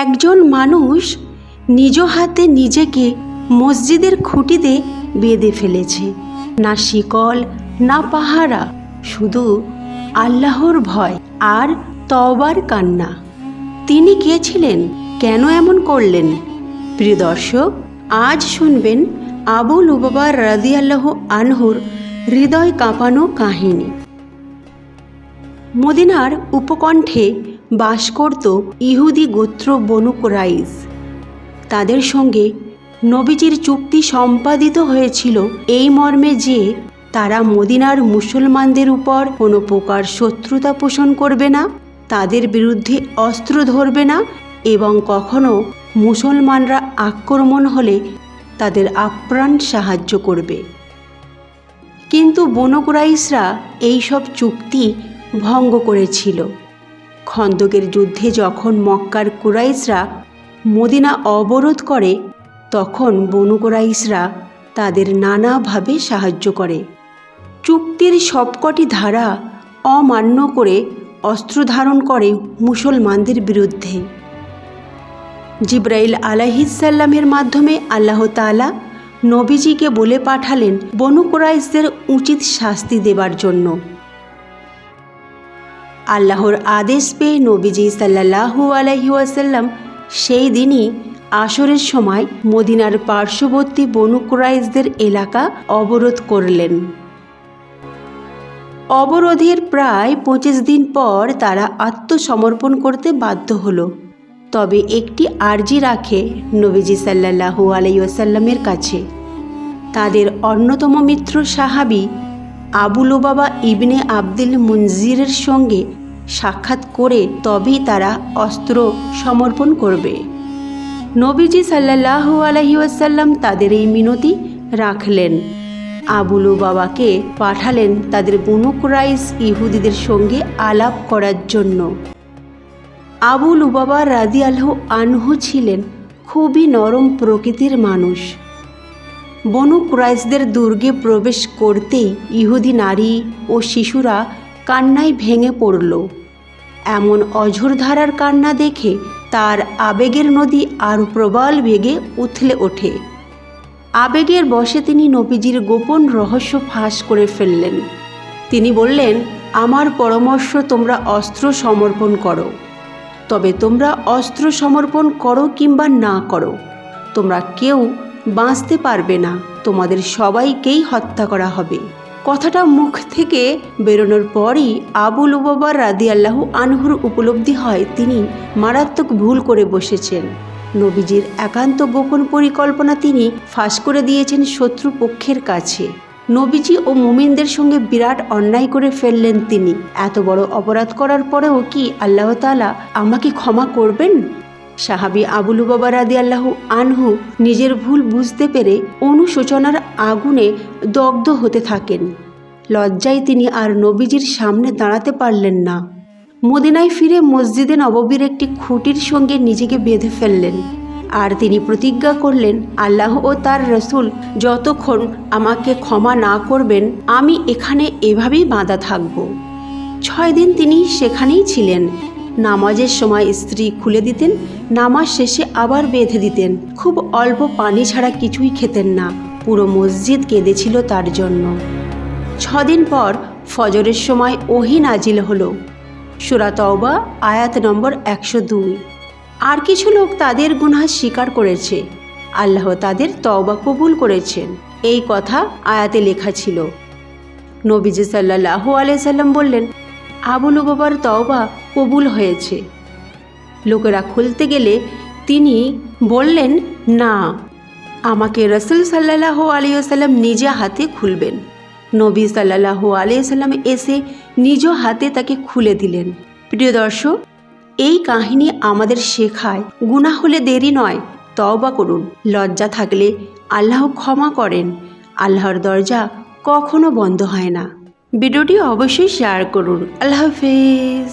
একজন মানুষ নিজ হাতে নিজেকে মসজিদের খুঁটিতে বেঁধে ফেলেছে। না শিকল, না পাহারা, শুধু আল্লাহর ভয় আর তওবার কান্না। তিনি কে ছিলেন? কেন এমন করলেন? প্রিয় দর্শক, আজ শুনবেন আবু লুবাবা রাদিয়াল্লাহু আনহুর হৃদয় কাঁপানো কাহিনী। মদিনার উপকণ্ঠে বাস করত ইহুদি গোত্র বনু কুরাইজ। তাদের সঙ্গে নবীজির চুক্তি সম্পাদিত হয়েছিল এই মর্মে যে তারা মদিনার মুসলমানদের উপর কোনো প্রকার শত্রুতা পোষণ করবে না, তাদের বিরুদ্ধে অস্ত্র ধরবে না এবং কখনো মুসলমানরা আক্রমণ হলে তাদের আপ্রাণ সাহায্য করবে। কিন্তু বনু কুরাইশরা এইসব চুক্তি ভঙ্গ করেছিল। খন্দকের যুদ্ধে যখন মক্কার কুরাইশরা মদিনা অবরোধ করে, তখন বনু কুরাইশরা তাদের নানাভাবে সাহায্য করে। চুক্তির সবকটি ধারা অমান্য করে অস্ত্র ধারণ করে মুসলমানদের বিরুদ্ধে। জিবরাইল আলাইহিসসালামের মাধ্যমে আল্লাহ তাআলা নবীজিকে বলে পাঠালেন বনু কুরাইশদের উচিত শাস্তি দেবার জন্য। আল্লাহর আদেশ পেয়ে নবীজি সাল্লাল্লাহু আলাইহি ওয়াসাল্লাম সেই দিনই আসরের সময় মদিনার পার্শ্ববর্তী বনু কুরাইশদের এলাকা অবরোধ করলেন। অবরোধের প্রায় 25 দিন পর তারা আত্মসমর্পণ করতে বাধ্য হলো। তবে একটি আর্জি রাখে নবীজি সাল্লাল্লাহু আলাইহি ওয়াসাল্লামের কাছে। তাদের অন্যতম মিত্র সাহাবী আবু লুবাবা ইবনে আব্দুল মুনজিরের সঙ্গে সাক্ষাৎ করে তবেই তারা অস্ত্র সমর্পণ করবে। নবীজি সাল্লাল্লাহু আলাইহি ওয়াসাল্লাম তাদের এই মিনতি রাখলেন। আবু লুবাবাকে পাঠালেন তাদের বনু কুরাইশ ইহুদিদের সঙ্গে আলাপ করার জন্য। আবু লুবাবা রাদিয়াল্লাহু আনহু ছিলেন খুবই নরম প্রকৃতির মানুষ। বনু কুরাইশদের দুর্গে প্রবেশ করতেই ইহুদি নারী ও শিশুরা কান্নায় ভেঙে পড়ল। এমন অঝোরধারার কান্না দেখে তার আবেগের নদী আরও প্রবল বেগে উথলে ওঠে। আবেগের বশে তিনি নবীজির গোপন রহস্য ফাঁস করে ফেললেন। তিনি বললেন, আমার পরামর্শ তোমরা অস্ত্র সমর্পণ করো। তবে তোমরা অস্ত্র সমর্পণ করো কিংবা না করো, তোমরা কেউ বাঁচতে পারবে না, তোমাদের সবাইকেই হত্যা করা হবে। কথাটা মুখ থেকে বেরোনোর পরই আবু লুবাবা রাদিয়াল্লাহু আনহুর উপলব্ধি হয় তিনি মারাত্মক ভুল করে বসেছেন। নবীজির একান্ত গোপন পরিকল্পনা তিনি ফাঁস করে দিয়েছেন শত্রুপক্ষের কাছে। নবীজি ও মুমিনদের সঙ্গে বিরাট অন্যায় করে ফেললেন তিনি। এত বড় অপরাধ করার পরেও কি আল্লাহ তাআলা আমাকে ক্ষমা করবেন? সাহাবী আবু লুবাবা রাদিয়াল্লাহু আনহু নিজের ভুল বুঝতে পেরে অনুশোচনার আগুনে দগ্ধ হতে থাকেন। লজ্জায় তিনি আর নবীজির সামনে দাঁড়াতে পারলেন না। মদিনায় ফিরে মসজিদে নববীর একটি খুঁটির সঙ্গে নিজেকে বেঁধে ফেললেন। আর তিনি প্রতিজ্ঞা করলেন, আল্লাহ ও তার রসূল যতক্ষণ আমাকে ক্ষমা না করবেন আমি এখানে এভাবেই বাঁধা থাকব। 6 দিন তিনি সেখানেই ছিলেন। নামাজের সময় স্ত্রী খুলে দিতেন, নামাজ শেষে আবার বেঁধে দিতেন। খুব অল্প পানি ছাড়া কিছুই খেতেন না। পুরো মসজিদ কেঁদেছিল তার জন্য। 6 দিন পর ফজরের সময় ওহী নাজিল হলো। সূরা তওবা আয়াত নম্বর 102। আর কিছু লোক তাদের গুনাহ স্বীকার করেছে, আল্লাহ তাদের তওবা কবুল করেছেন, এই কথা আয়াতে লেখা ছিল। নবীজি সাল্লাল্লাহু আলাইহি সাল্লাম বললেন, আবু লুবাবার তওবা কবুল হয়েছে। লোকেরা খুলতে গেলে তিনি বললেন, না, আমাকে রাসূল সাল্লাল্লাহু আলাইহি ওয়াসাল্লাম নিজে হাতে খুলবেন। নবী সাল্লাল্লাহু আলাইহি ওয়াসাল্লাম এসে নিজ হাতে তাকে খুলে দিলেন। প্রিয় দর্শক, এই কাহিনী আমাদের শেখায় গুনাহ হলে দেরি নয়, তওবা করুন। লজ্জা থাকলে আল্লাহ ক্ষমা করেন। আল্লাহর দরজা কখনো বন্ধ হয় না। ভিডিওটি অবশ্যই শেয়ার করুন। আল্লাহ হাফেজ।